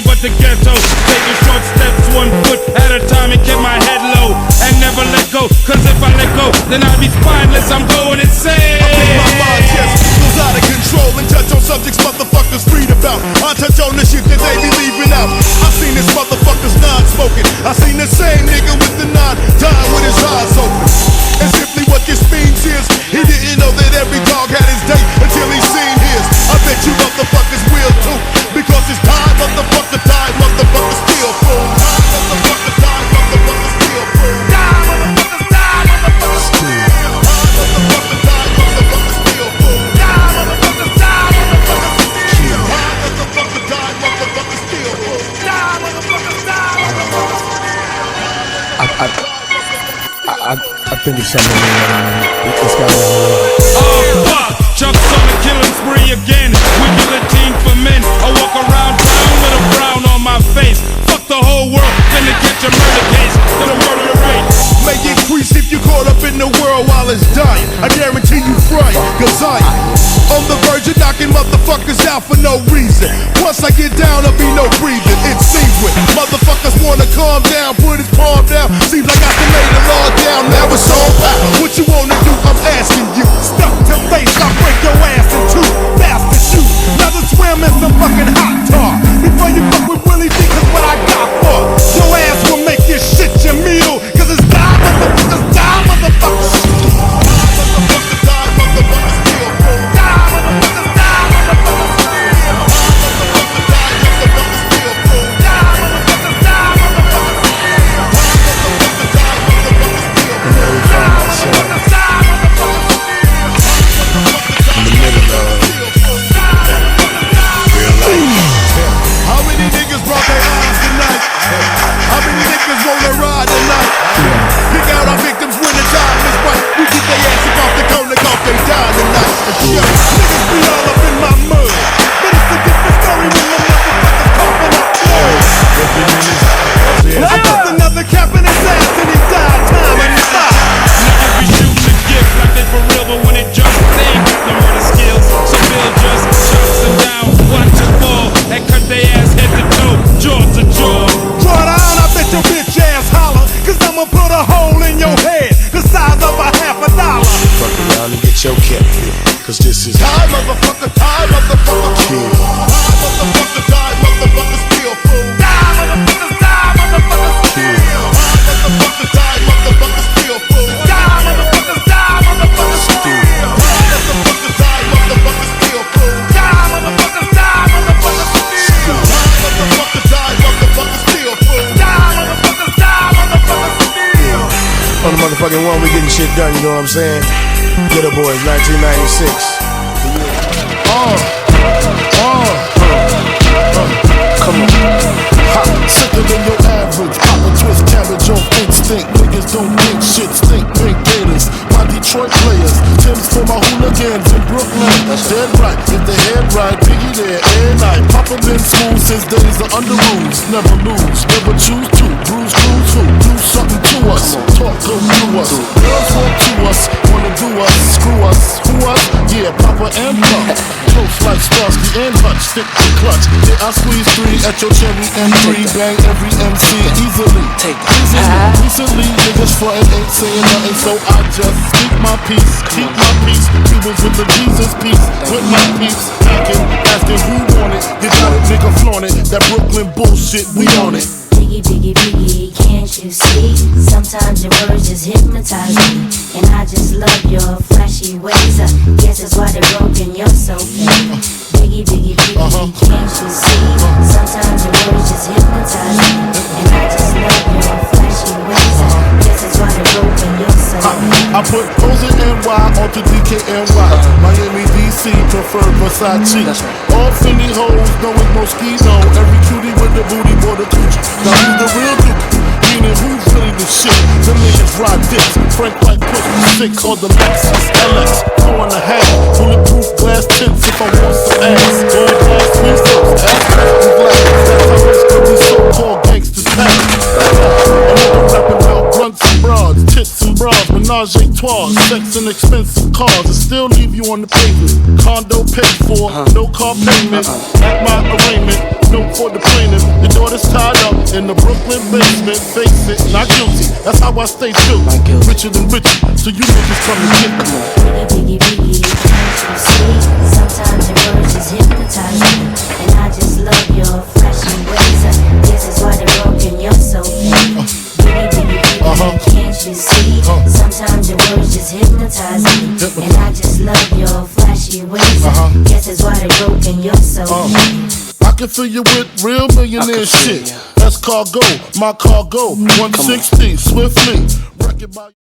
But the ghetto, taking short steps 1 foot at a time and keep my head low and never let go, cause if I let go then I'll be spineless, I'm going insane. I think my mind just goes out of control and touch on subjects motherfuckers read about. I touch on the shit that they be leaving out. I seen this motherfuckers non-smoking, I seen the same nigga with the nine dying with his eyes open. And simply what this means is he didn't know that every dog had his day until he seen his. I bet you motherfuckers will too, because it's time, motherfucker, time, motherfucker, still full. Time, motherfucker, time, motherfucker, still full. Time, motherfucker, time, motherfucker, still. Time, motherfucker, time, motherfucker, still full. Time, motherfucker, time, motherfucker, still. Time, motherfucker, time, motherfucker, still full. Time, motherfucker, time, motherfucker, I think it's something this guy was oh fuck, Chuck's on the killing spree again. We guillotine for men. I walk around town with a frown on my face. Fuck the whole world, finna catch a murder case. The murder rate may increase if you caught up in the world while it's dying. I guarantee you fry, cause I on the verge of knocking motherfuckers out for no reason. Once I get down, there'll be no breathing. It seems when motherfuckers wanna calm down, put his palm down. Seems like I can lay the law down, now it's all out. What you wanna do, I'm asking you. Stuck to face, I'll break your ass in two. Bastard you, another swim in some fucking hot tar. Before you fuck with Willie D, cause what I got for your ass will make this shit your meal. Cause it's die, motherfuckers, die, motherfuckers. Your cat, cause this is time, motherfucker, time, motherfucker, kill. Time, motherfucker, time, motherfucker, still full. Time, motherfucker, time, motherfucker, still. Time, motherfucker, time, motherfucker, still full. Time, motherfucker, time, motherfucker, still. Time, motherfucker, time, motherfucker, still full. Time, motherfucker, time, motherfucker, still. Time, motherfucker, time, motherfucker, still full. Time, motherfucker, time, motherfucker, still. on the motherfucking one, we getting shit done, you know what I'm saying? Ghetto Boys, 1996. Come on. Hot, sicker than your average. Pop a twist, cabbage on instinct. Niggas don't think shit, stink pink gators. My Detroit players, Tim's for my hooligans in Brooklyn. That's dead right, if the head right, Biggie there, air night. Papa been smooth since days of under rules. Never lose, never choose to. Bruise, cruise, who? Do something to us. Talk, go through us. Girls want to us, wanna do us, screw us. Who us? Yeah, Papa and Pop. Close like Starsky and Hutch, stick to clutch. Yeah, I squeeze 3 at your cherry M3. Bang every MC easily. Take easily. Recently, niggas frontin' ain't saying nothing, so I just speak my peace, keep my peace. Cubans with the Jesus peace, with my peace. Packing, asking who want it. You got it, nigga, flaunt it. That Brooklyn bullshit, we on it. Biggie, biggie, biggie, can't you see? Sometimes your words just hypnotize me, and I just love your flashy ways. I guess that's why they're broken, you're so fake. Biggie, biggie, biggie, can't you see? Sometimes your words just hypnotize me, and I just love your flashy ways. I guess that's why they're broken, you're so fake. I put O's and NY onto DKNY. Miami, DC, prefer prefer Versace. All Philly hoes know it's Moschino. Every cutie with the booty for the coochie. Now who's the real dookie? Meaning who's really the shit? Them niggas ride dicks. Frank White push the 6 or the Lexus LX 4.5. Bulletproof glass tints if I want some ass. All glass refills, ass back and glass. That's how most of these so-called gangsters pass. Another rapping about blunts and broads, tits and bras, menage a trois, sex and expensive cars, and still leave you on the pavement. Condo paid for, no car payment. At my arraignment, note for the plaintiff. Your daughter's tied up in the Brooklyn basement. Face it, not guilty. That's how I stay true. Richer than richer, so you niggas come and get me. Biggie, biggie, can't you see? Sometimes your words just hypnotize me, and I just love your flashy ways. This is why they're broken, you're so fake. Biggie, can't you see? Sometimes your words just hypnotize me, and I just love your flashy ways. Guess that's why they're broken, you're so fake. I can fill you with real millionaire shit. That's cargo, my cargo, 160, swiftly.